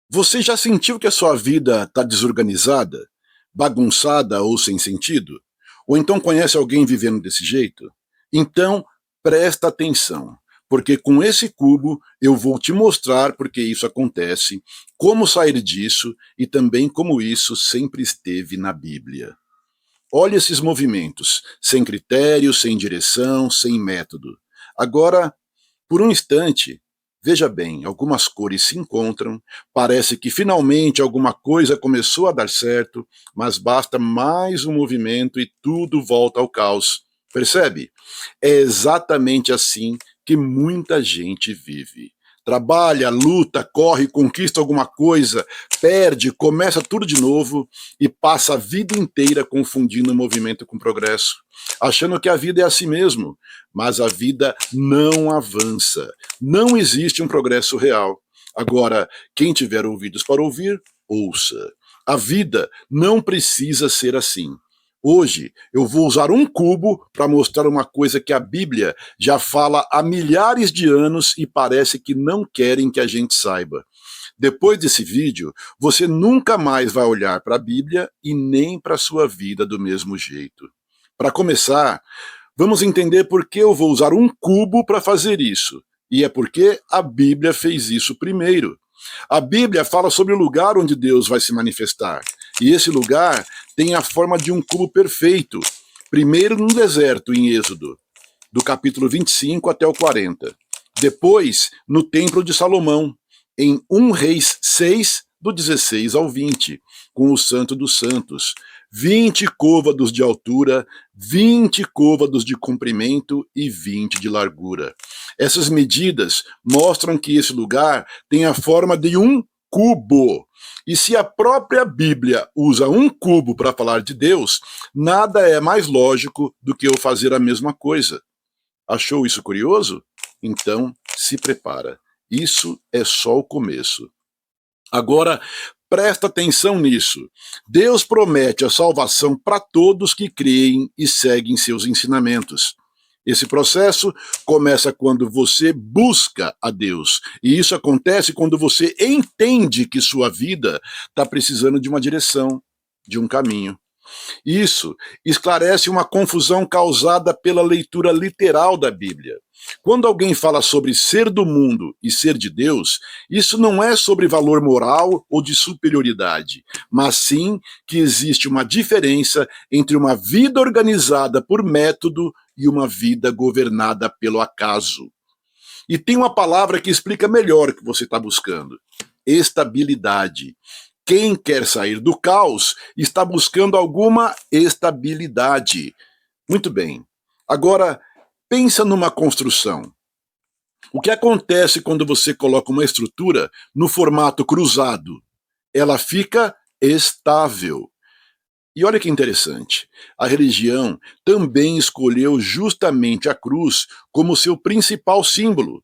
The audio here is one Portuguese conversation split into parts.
Você já sentiu que a sua vida está desorganizada, bagunçada ou sem sentido? Ou então conhece alguém vivendo desse jeito? Então, presta atenção, porque com esse cubo eu vou te mostrar por que isso acontece, como sair disso e também como isso sempre esteve na Bíblia. Olha esses movimentos, sem critério, sem direção, sem método. Agora, por um instante, veja bem, algumas cores se encontram, parece que finalmente alguma coisa começou a dar certo, mas basta mais um movimento e tudo volta ao caos. Percebe? É exatamente assim que muita gente vive. Trabalha, luta, corre, conquista alguma coisa, perde, começa tudo de novo e passa a vida inteira confundindo movimento com progresso, achando que a vida é assim mesmo, mas a vida não avança. Não existe um progresso real. Agora, quem tiver ouvidos para ouvir, ouça. A vida não precisa ser assim. Hoje eu vou usar um cubo para mostrar uma coisa que a Bíblia já fala há milhares de anos e parece que não querem que a gente saiba. Depois desse vídeo, você nunca mais vai olhar para a Bíblia e nem para a sua vida do mesmo jeito. Para começar, vamos entender por que eu vou usar um cubo para fazer isso. E é porque a Bíblia fez isso primeiro. A Bíblia fala sobre o lugar onde Deus vai se manifestar. E esse lugar tem a forma de um cubo perfeito. Primeiro no deserto, em Êxodo, do capítulo 25 até o 40. Depois, no Templo de Salomão, em 1 Reis 6, do 16 ao 20, com o Santo dos Santos. 20 côvados de altura, 20 côvados de comprimento e 20 de largura. Essas medidas mostram que esse lugar tem a forma de um cubo. E se a própria Bíblia usa um cubo para falar de Deus, nada é mais lógico do que eu fazer a mesma coisa. Achou isso curioso? Então, se prepara. Isso é só o começo. Agora, presta atenção nisso. Deus promete a salvação para todos que creem e seguem seus ensinamentos. Esse processo começa quando você busca a Deus. E isso acontece quando você entende que sua vida está precisando de uma direção, de um caminho. Isso esclarece uma confusão causada pela leitura literal da Bíblia. Quando alguém fala sobre ser do mundo e ser de Deus, isso não é sobre valor moral ou de superioridade, mas sim que existe uma diferença entre uma vida organizada por método e uma vida governada pelo acaso. E tem uma palavra que explica melhor o que você está buscando: estabilidade. Quem quer sair do caos está buscando alguma estabilidade. Muito bem. Agora, pensa numa construção. O que acontece quando você coloca uma estrutura no formato cruzado? Ela fica estável. E olha que interessante, a religião também escolheu justamente a cruz como seu principal símbolo.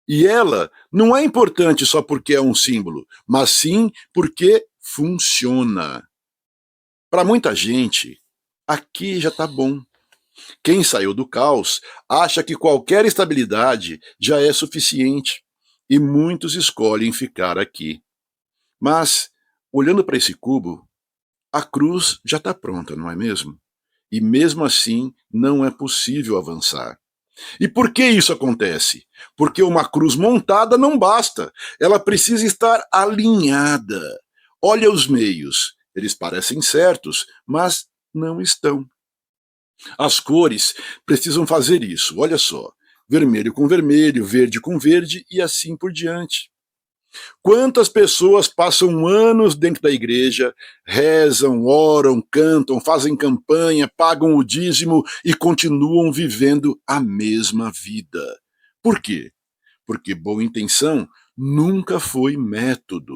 E ela não é importante só porque é um símbolo, mas sim porque funciona. Para muita gente, aqui já está bom. Quem saiu do caos acha que qualquer estabilidade já é suficiente, e muitos escolhem ficar aqui. Mas, olhando para esse cubo, a cruz já está pronta, não é mesmo? E mesmo assim, não é possível avançar. E por que isso acontece? Porque uma cruz montada não basta, ela precisa estar alinhada. Olha os meios, eles parecem certos, mas não estão. As cores precisam fazer isso, olha só. Vermelho com vermelho, verde com verde e assim por diante. Quantas pessoas passam anos dentro da igreja, rezam, oram, cantam, fazem campanha, pagam o dízimo e continuam vivendo a mesma vida? Por quê? Porque boa intenção nunca foi método.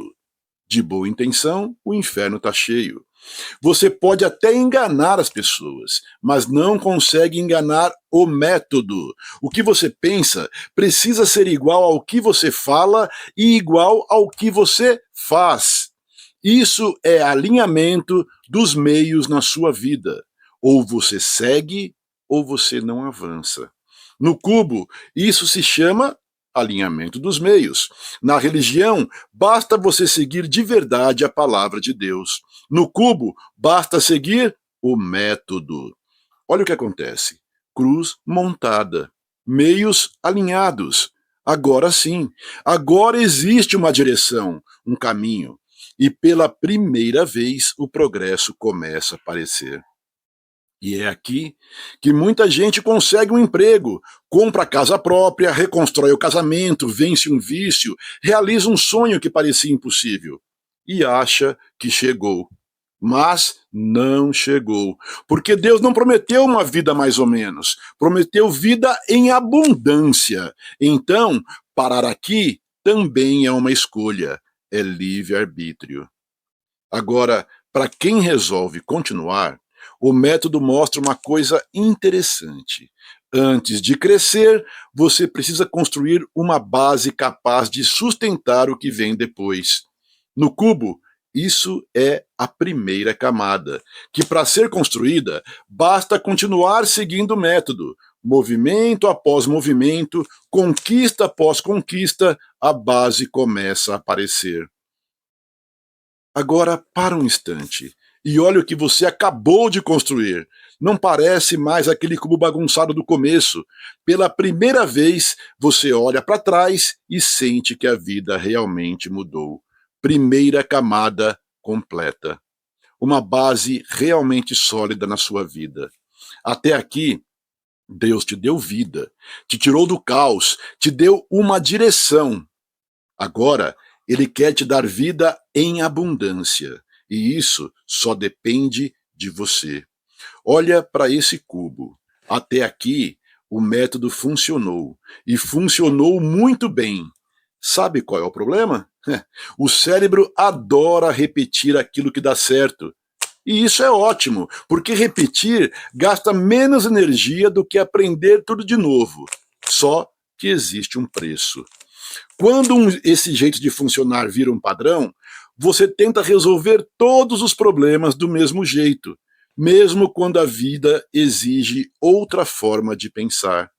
De boa intenção, o inferno está cheio. Você pode até enganar as pessoas, mas não consegue enganar o método. O que você pensa precisa ser igual ao que você fala e igual ao que você faz. Isso é alinhamento dos meios na sua vida. Ou você segue, ou você não avança. No cubo, isso se chama alinhamento dos meios. Na religião, basta você seguir de verdade a palavra de Deus. No cubo, basta seguir o método. Olha o que acontece. Cruz montada, meios alinhados. Agora sim, agora existe uma direção, um caminho. E pela primeira vez o progresso começa a aparecer. E é aqui que muita gente consegue um emprego, compra a casa própria, reconstrói o casamento, vence um vício, realiza um sonho que parecia impossível e acha que chegou. Mas não chegou, porque Deus não prometeu uma vida mais ou menos, prometeu vida em abundância. Então, parar aqui também é uma escolha, é livre-arbítrio. Agora, para quem resolve continuar, o método mostra uma coisa interessante. Antes de crescer, você precisa construir uma base capaz de sustentar o que vem depois. No cubo, isso é a primeira camada, que para ser construída, basta continuar seguindo o método. Movimento após movimento, conquista após conquista, a base começa a aparecer. Agora, para um instante, e olha o que você acabou de construir. Não parece mais aquele cubo bagunçado do começo. Pela primeira vez, você olha para trás e sente que a vida realmente mudou. Primeira camada completa. Uma base realmente sólida na sua vida. Até aqui, Deus te deu vida, te tirou do caos, te deu uma direção. Agora, Ele quer te dar vida em abundância, e isso só depende de você. Olha para esse cubo. Até aqui, o método funcionou, e funcionou muito bem. Sabe qual é o problema? O cérebro adora repetir aquilo que dá certo. E isso é ótimo, porque repetir gasta menos energia do que aprender tudo de novo. Só que existe um preço. Quando esse jeito de funcionar vira um padrão, você tenta resolver todos os problemas do mesmo jeito, mesmo quando a vida exige outra forma de pensar.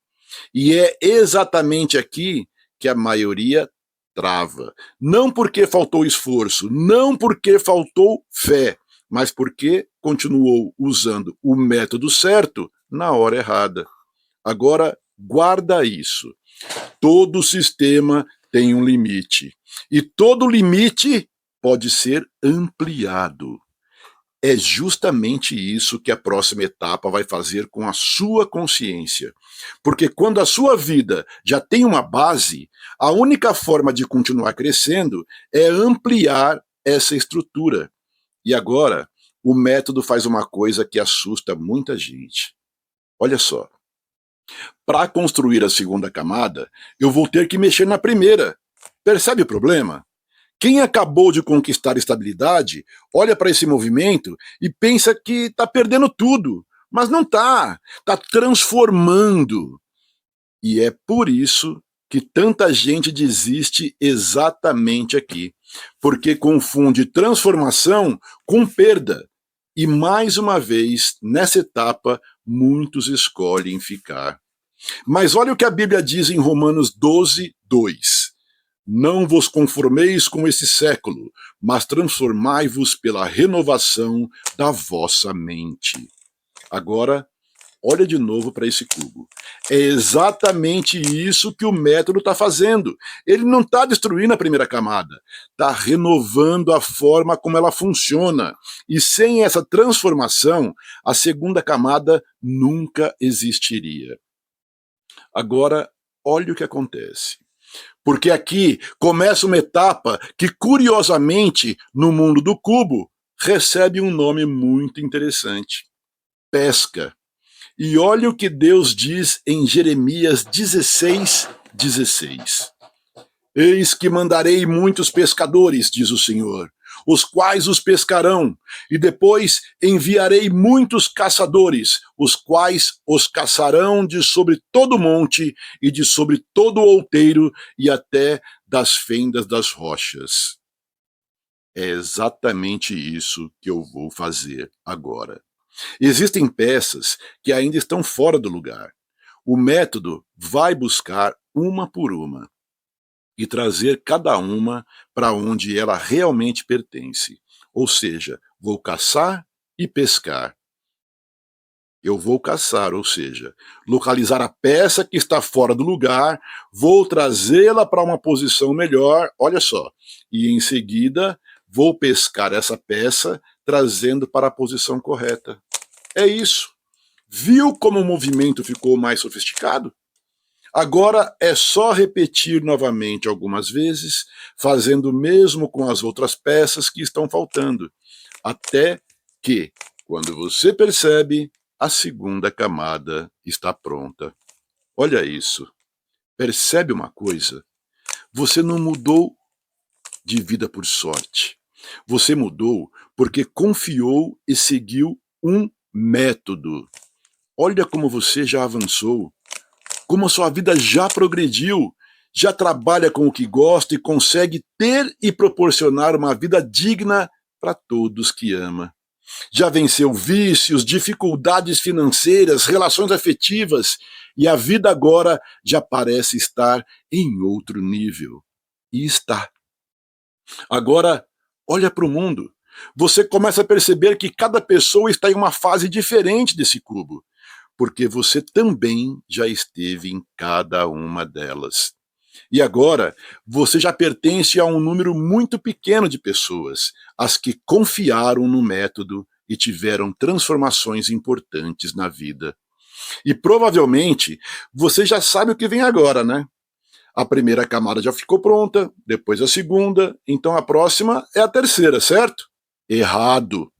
E é exatamente aqui que a maioria trava. Não porque faltou esforço, não porque faltou fé, mas porque continuou usando o método certo na hora errada. Agora, guarda isso. Todo sistema tem um limite. E todo limite pode ser ampliado. É justamente isso que a próxima etapa vai fazer com a sua consciência. Porque quando a sua vida já tem uma base, a única forma de continuar crescendo é ampliar essa estrutura. E agora, o método faz uma coisa que assusta muita gente. Olha só. Para construir a segunda camada, eu vou ter que mexer na primeira. Percebe o problema? Quem acabou de conquistar estabilidade olha para esse movimento e pensa que está perdendo tudo. Mas não está. Está transformando. E é por isso que tanta gente desiste exatamente aqui. Porque confunde transformação com perda. E mais uma vez, nessa etapa, muitos escolhem ficar. Mas olha o que a Bíblia diz em Romanos 12, 2. Não vos conformeis com esse século, mas transformai-vos pela renovação da vossa mente. Agora, olha de novo para esse cubo. É exatamente isso que o método está fazendo. Ele não está destruindo a primeira camada, está renovando a forma como ela funciona. E sem essa transformação, a segunda camada nunca existiria. Agora, olha o que acontece. Porque aqui começa uma etapa que, curiosamente, no mundo do cubo, recebe um nome muito interessante: pesca. E olha o que Deus diz em Jeremias 16, 16. Eis que mandarei muitos pescadores, diz o Senhor, os quais os pescarão, e depois enviarei muitos caçadores, os quais os caçarão de sobre todo monte e de sobre todo outeiro e até das fendas das rochas. É exatamente isso que eu vou fazer agora. Existem peças que ainda estão fora do lugar. O método vai buscar uma por uma. e trazer cada uma para onde ela realmente pertence. Ou seja, vou caçar e pescar. Eu vou caçar, ou seja, localizar a peça que está fora do lugar, vou trazê-la para uma posição melhor, olha só, e em seguida vou pescar essa peça, trazendo para a posição correta. É isso. Viu como o movimento ficou mais sofisticado? Agora é só repetir novamente algumas vezes, fazendo o mesmo com as outras peças que estão faltando, até que, quando você percebe, a segunda camada está pronta. Olha isso. Percebe uma coisa? Você não mudou de vida por sorte. Você mudou porque confiou e seguiu um método. Olha como você já avançou, como a sua vida já progrediu, já trabalha com o que gosta e consegue ter e proporcionar uma vida digna para todos que ama. Já venceu vícios, dificuldades financeiras, relações afetivas, e a vida agora já parece estar em outro nível. E está. Agora, olha para o mundo. Você começa a perceber que cada pessoa está em uma fase diferente desse cubo, porque você também já esteve em cada uma delas. E agora, você já pertence a um número muito pequeno de pessoas, as que confiaram no método e tiveram transformações importantes na vida. E provavelmente, você já sabe o que vem agora, né? A primeira camada já ficou pronta, depois a segunda, então a próxima é a terceira, certo? Errado.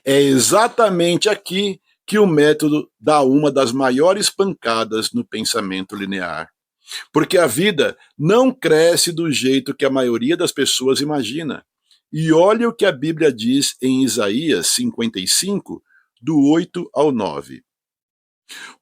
É exatamente aqui que o método dá uma das maiores pancadas no pensamento linear. Porque a vida não cresce do jeito que a maioria das pessoas imagina. E olha o que a Bíblia diz em Isaías 55, do 8 ao 9.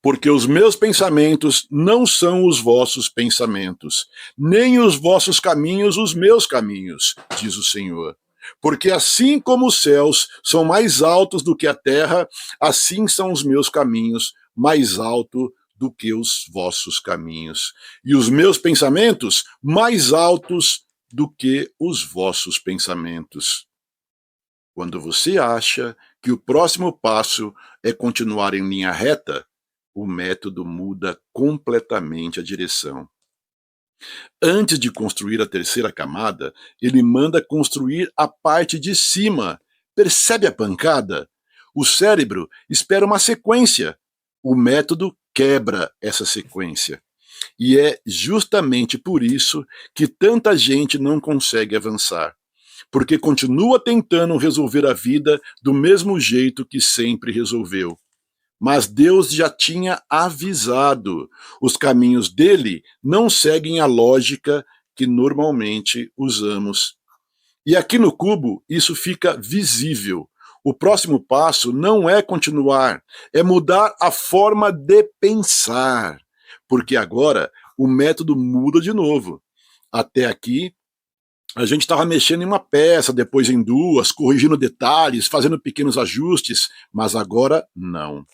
Porque os meus pensamentos não são os vossos pensamentos, nem os vossos caminhos os meus caminhos, diz o Senhor. Porque assim como os céus são mais altos do que a terra, assim são os meus caminhos mais altos do que os vossos caminhos, e os meus pensamentos mais altos do que os vossos pensamentos. Quando você acha que o próximo passo é continuar em linha reta, o método muda completamente a direção. Antes de construir a terceira camada, ele manda construir a parte de cima. Percebe a pancada? O cérebro espera uma sequência. O método quebra essa sequência. E é justamente por isso que tanta gente não consegue avançar. Porque continua tentando resolver a vida do mesmo jeito que sempre resolveu. Mas Deus já tinha avisado. Os caminhos dele não seguem a lógica que normalmente usamos. E aqui no cubo, isso fica visível. O próximo passo não é continuar, é mudar a forma de pensar. Porque agora o método muda de novo. Até aqui, a gente estava mexendo em uma peça, depois em duas, corrigindo detalhes, fazendo pequenos ajustes, mas agora não.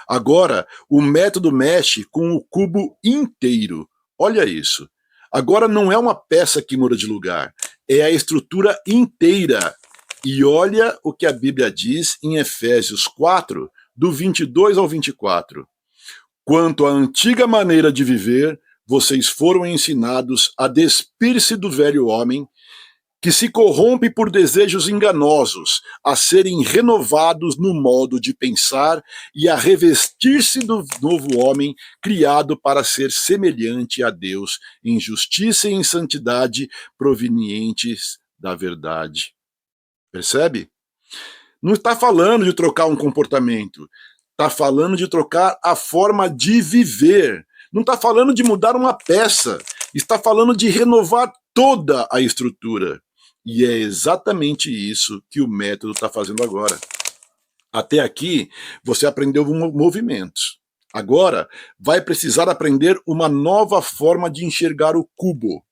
Agora, o método mexe com o cubo inteiro. Olha isso. Agora não é uma peça que muda de lugar, é a estrutura inteira. E olha o que a Bíblia diz em Efésios 4, do 22 ao 24. Quanto à antiga maneira de viver, vocês foram ensinados a despir-se do velho homem, que se corrompe por desejos enganosos, a serem renovados no modo de pensar e a revestir-se do novo homem, criado para ser semelhante a Deus, em justiça e em santidade provenientes da verdade. Percebe? Não está falando de trocar um comportamento, está falando de trocar a forma de viver. Não está falando de mudar uma peça, está falando de renovar toda a estrutura. E é exatamente isso que o método está fazendo agora. Até aqui, você aprendeu movimentos. Agora, vai precisar aprender uma nova forma de enxergar o cubo.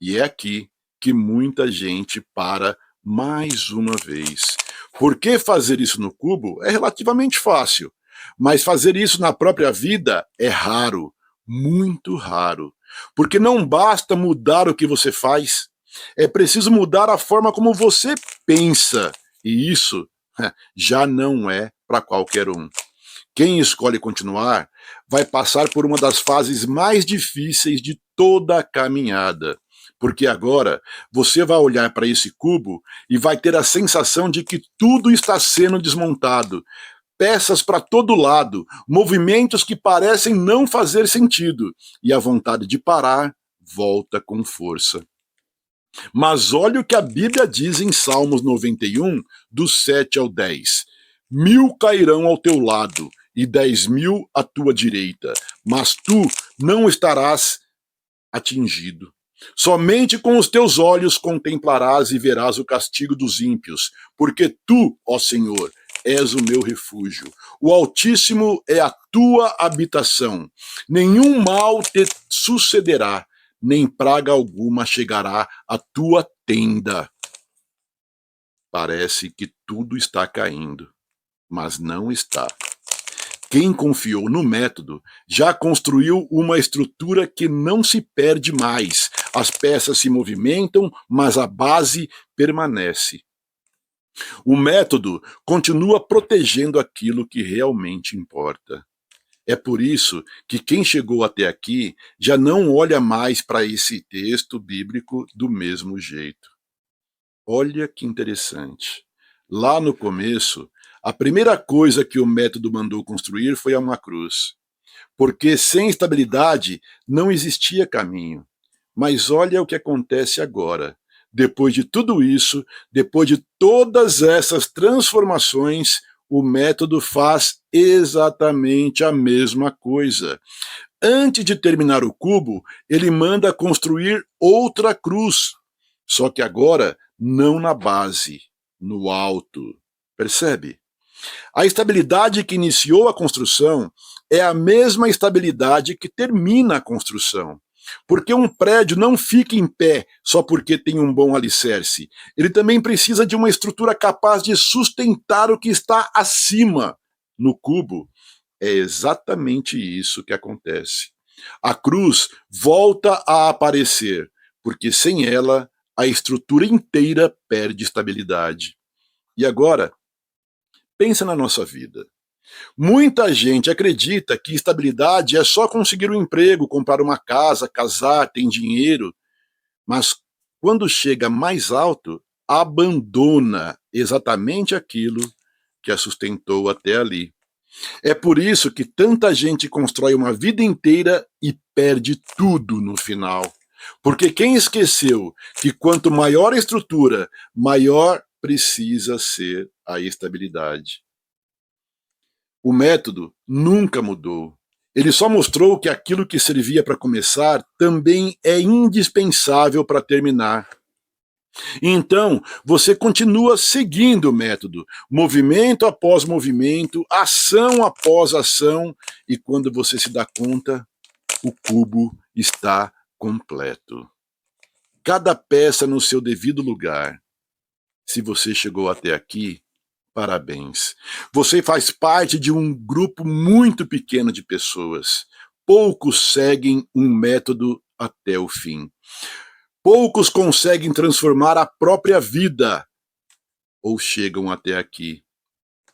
E é aqui que muita gente para mais uma vez. Porque fazer isso no cubo é relativamente fácil, mas fazer isso na própria vida é raro, muito raro. Porque não basta mudar o que você faz, é preciso mudar a forma como você pensa. E isso já não é para qualquer um. Quem escolhe continuar vai passar por uma das fases mais difíceis de toda a caminhada. Porque agora você vai olhar para esse cubo e vai ter a sensação de que tudo está sendo desmontado. Peças para todo lado, movimentos que parecem não fazer sentido. E a vontade de parar volta com força. Mas olha o que a Bíblia diz em Salmos 91, do 7 ao 10. 1000 cairão ao teu lado e 10.000 à tua direita, mas tu não estarás atingido. Somente com os teus olhos contemplarás e verás o castigo dos ímpios, porque tu, ó Senhor, és o meu refúgio. O Altíssimo é a tua habitação. Nenhum mal te sucederá, nem praga alguma chegará à tua tenda. Parece que tudo está caindo, mas não está. Quem confiou no método já construiu uma estrutura que não se perde mais. As peças se movimentam, mas a base permanece. O método continua protegendo aquilo que realmente importa. É por isso que quem chegou até aqui já não olha mais para esse texto bíblico do mesmo jeito. Olha que interessante. Lá no começo, a primeira coisa que o método mandou construir foi uma cruz. Porque sem estabilidade não existia caminho. Mas olha o que acontece agora. Depois de tudo isso, depois de todas essas transformações, o método faz exatamente a mesma coisa. Antes de terminar o cubo, ele manda construir outra cruz. Só que agora, não na base, no alto. Percebe? A estabilidade que iniciou a construção é a mesma estabilidade que termina a construção. Porque um prédio não fica em pé só porque tem um bom alicerce. Ele também precisa de uma estrutura capaz de sustentar o que está acima. No cubo, é exatamente isso que acontece. A cruz volta a aparecer, porque sem ela, a estrutura inteira perde estabilidade. E agora, pensa na nossa vida. Muita gente acredita que estabilidade é só conseguir um emprego, comprar uma casa, casar, ter dinheiro, mas quando chega mais alto, abandona exatamente aquilo que a sustentou até ali. É por isso que tanta gente constrói uma vida inteira e perde tudo no final. Porque quem esqueceu que quanto maior a estrutura, maior precisa ser a estabilidade. O método nunca mudou. Ele só mostrou que aquilo que servia para começar também é indispensável para terminar. Então, você continua seguindo o método, movimento após movimento, ação após ação, e quando você se dá conta, o cubo está completo. Cada peça no seu devido lugar. Se você chegou até aqui, parabéns. Você faz parte de um grupo muito pequeno de pessoas. Poucos seguem um método até o fim. Poucos conseguem transformar a própria vida ou chegam até aqui.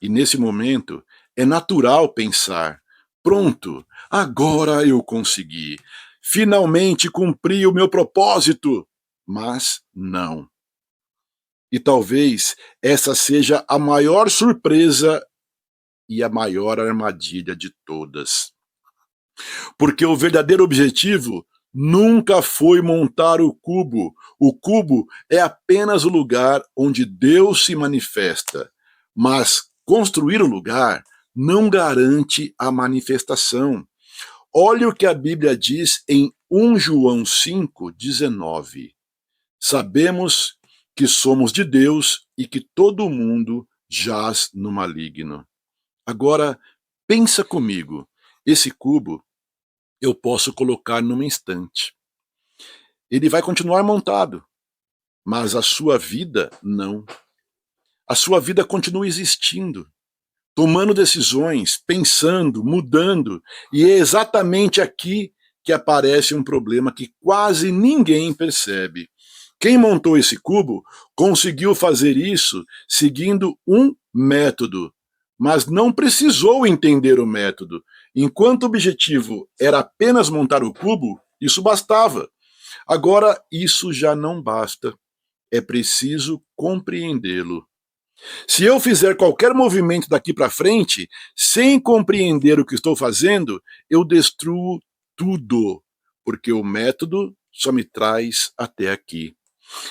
E nesse momento é natural pensar: pronto, agora eu consegui. Finalmente cumpri o meu propósito. Mas não. E talvez essa seja a maior surpresa e a maior armadilha de todas. Porque o verdadeiro objetivo nunca foi montar o cubo. O cubo é apenas o lugar onde Deus se manifesta. Mas construir o lugar não garante a manifestação. Olha o que a Bíblia diz em 1 João 5,19. Sabemos que somos de Deus e que todo mundo jaz no maligno. Agora, pensa comigo, esse cubo eu posso colocar num instante. Ele vai continuar montado, mas a sua vida não. A sua vida continua existindo, tomando decisões, pensando, mudando, e é exatamente aqui que aparece um problema que quase ninguém percebe. Quem montou esse cubo conseguiu fazer isso seguindo um método, mas não precisou entender o método. Enquanto o objetivo era apenas montar o cubo, isso bastava. Agora, isso já não basta. É preciso compreendê-lo. Se eu fizer qualquer movimento daqui para frente, sem compreender o que estou fazendo, eu destruo tudo, porque o método só me traz até aqui.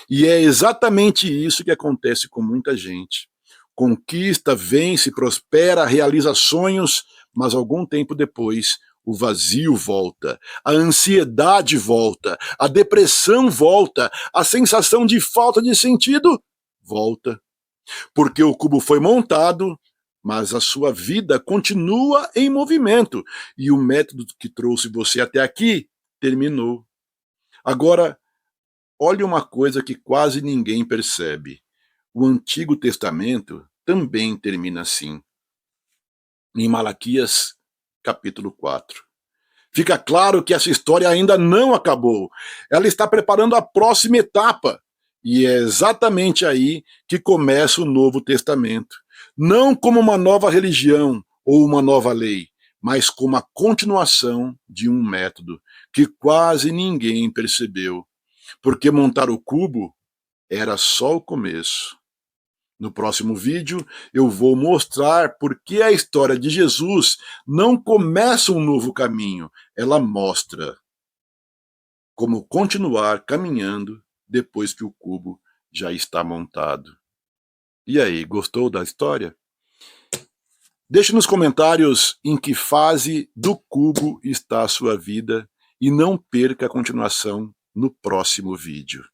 E é exatamente isso que acontece com muita gente. Conquista, vence, prospera, realiza sonhos, mas algum tempo depois o vazio volta, a ansiedade volta, a depressão volta, a sensação de falta de sentido volta. Porque o cubo foi montado, mas a sua vida continua em movimento e o método que trouxe você até aqui terminou. Agora, olhe uma coisa que quase ninguém percebe. O Antigo Testamento também termina assim. Em Malaquias, capítulo 4. Fica claro que essa história ainda não acabou. Ela está preparando a próxima etapa. E é exatamente aí que começa o Novo Testamento. Não como uma nova religião ou uma nova lei, mas como a continuação de um método que quase ninguém percebeu. Porque montar o cubo era só o começo. No próximo vídeo, eu vou mostrar por que a história de Jesus não começa um novo caminho, ela mostra como continuar caminhando depois que o cubo já está montado. E aí, gostou da história? Deixe nos comentários em que fase do cubo está a sua vida e não perca a continuação no próximo vídeo.